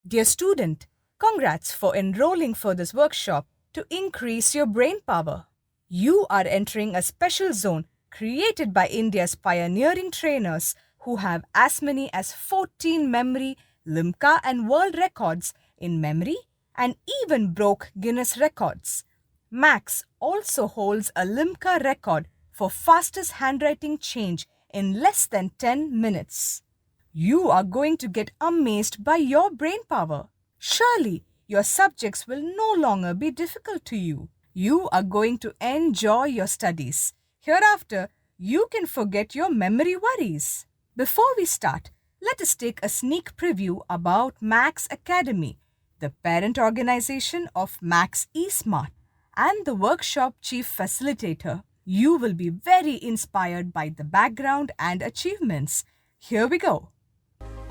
Dear student, congrats for enrolling for this workshop to increase your brain power. You are entering a special zone created by India's pioneering trainers who have as many as 14 memory, Limca and world records in memory and even broke Guinness records. Max also holds a Limca record for fastest handwriting change in less than 10 minutes. You are going to get amazed by your brain power. Surely, your subjects will no longer be difficult to you. You are going to enjoy your studies. Hereafter, you can forget your memory worries. Before we start, let us take a sneak preview about Max Academy, the parent organization of Max eSmart and the workshop chief facilitator. You will be very inspired by the background and achievements. Here we go.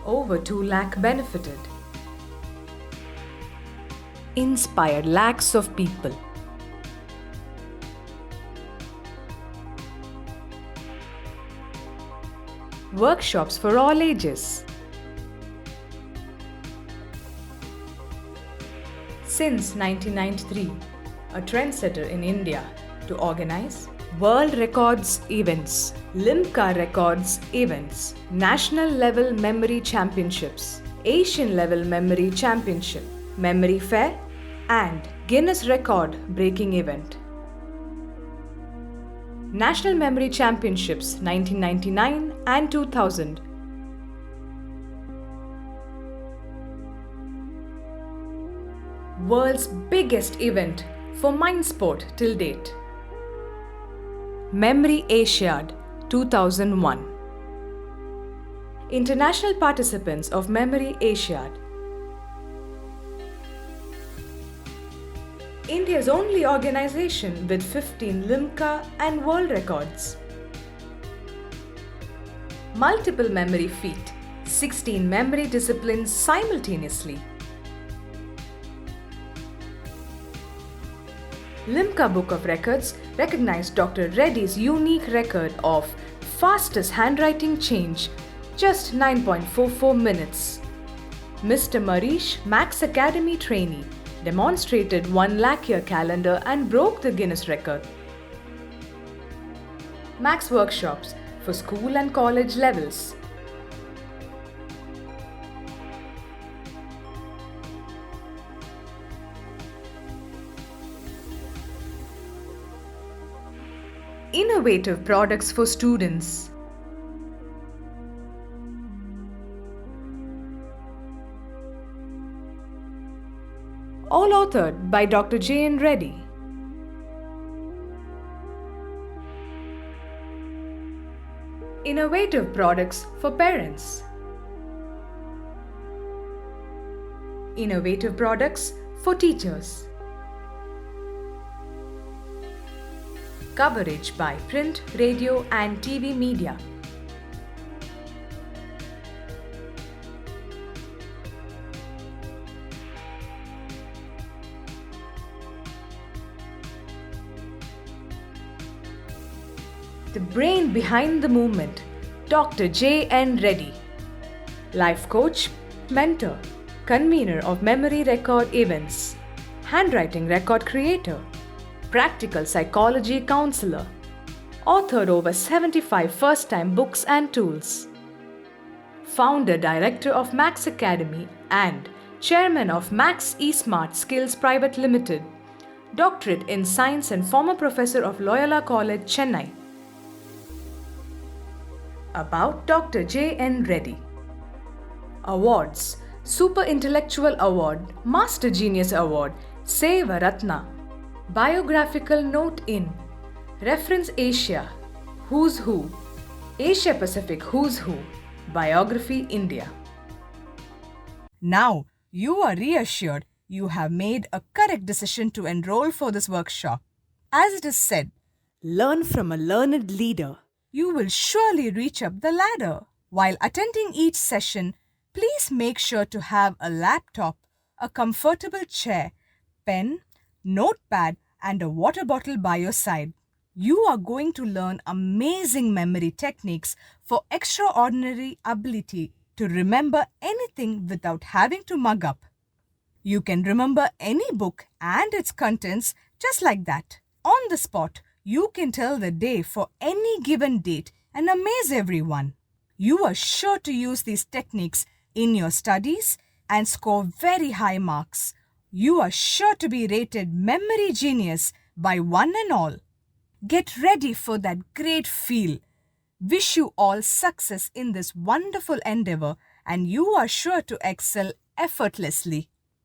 Over 2 lakh benefited. Inspired lakhs of people. Workshops for all ages. Since 1993, a trendsetter in India to organize World Records events, Limca Records events, National Level Memory Championships, Asian Level Memory Championship, Memory Fair, and Guinness Record Breaking Event. National Memory Championships 1999 and 2000. World's biggest event for mind sport till date. Memory Asiad 2001. International participants of Memory Asiad. India's only organization with 15 Limca and world records. Multiple memory feat, 16 memory disciplines simultaneously. Limca Book of Records recognized Dr. Reddy's unique record of fastest handwriting change, just 9.44 minutes. Mr. Marish, Max Academy trainee, demonstrated 1 lakh year calendar and broke the Guinness record. Max workshops for school and college levels. Innovative products for students. All authored by Dr. J.N. Reddy. Innovative products for parents. Innovative products for teachers. Coverage by print, radio, and TV media. The brain behind the movement, Dr. J.N. Reddy. Life coach, mentor, convener of memory record events, handwriting record creator, practical psychology counselor, authored over 75 first-time books and tools, founder director of Max Academy and chairman of Max eSmart Skills Private Limited, doctorate in science and former professor of Loyola College, Chennai. About Dr. J.N. Reddy. Awards: Super Intellectual Award, Master Genius Award, Seva Ratna. Biographical note in Reference Asia, Who's Who, Asia Pacific Who's Who, Biography India. Now, you are reassured you have made a correct decision to enroll for this workshop. As it is said, learn from a learned leader. You will surely reach up the ladder. While attending each session, please make sure to have a laptop, a comfortable chair, pen, notepad, and a water bottle by your side. You are going to learn amazing memory techniques for extraordinary ability to remember anything without having to mug up. You can remember any book and its contents just like that. On the spot, you can tell the day for any given date and amaze everyone. You are sure to use these techniques in your studies and score very high marks. You are sure to be rated memory genius by one and all. Get ready for that great feel. Wish you all success in this wonderful endeavor, and you are sure to excel effortlessly.